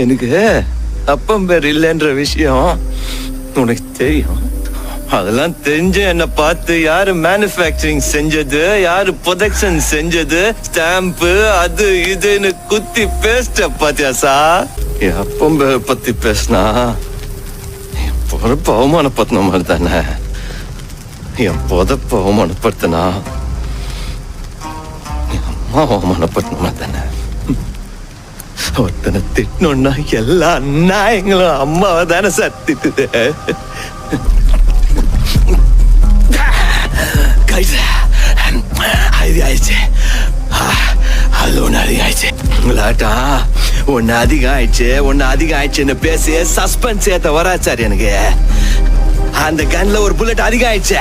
எனக்கு அப்பம் பேர் இல்லைன்ற விஷயம் உனக்கு தெரியும். அதெல்லாம் தெரிஞ்சு என்ன பார்த்து யாரு மேனுஃபேக்சரிங் செஞ்சது, யாரு ப்ரொடக்ஷன் செஞ்சது, ஸ்டாம்பு அது இதுன்னு குத்தி பேசிட்ட பாத்தியா சார்? என் அப்பம் பேரை பத்தி பேசினா என் பொறுப்பு அவமானப்படுத்தின மாதிரி தானே. என் புதப்ப அவமானப்படுத்தினா என் அம்மா அவமானப்படுத்தின மாதிரி தானே. ஒருத்தனை திட்டணும்னா எல்லா நாயங்களும் அம்மாவை தானே சார் திட்டுது. ஆயிடுச்சு, அது ஒண்ணு அதிகம் ஆயிடுச்சு. உங்களாட்டா ஒன்னு அதிகம் ஆயிடுச்சு, ஒன்னு அதிகம் ஆயிடுச்சுன்னு பேசி சஸ்பென்ஸ் ஏத்த வராச்சார். எனக்கு அந்த கன்ல ஒரு புல்லட் அதிகம் ஆயிடுச்சு.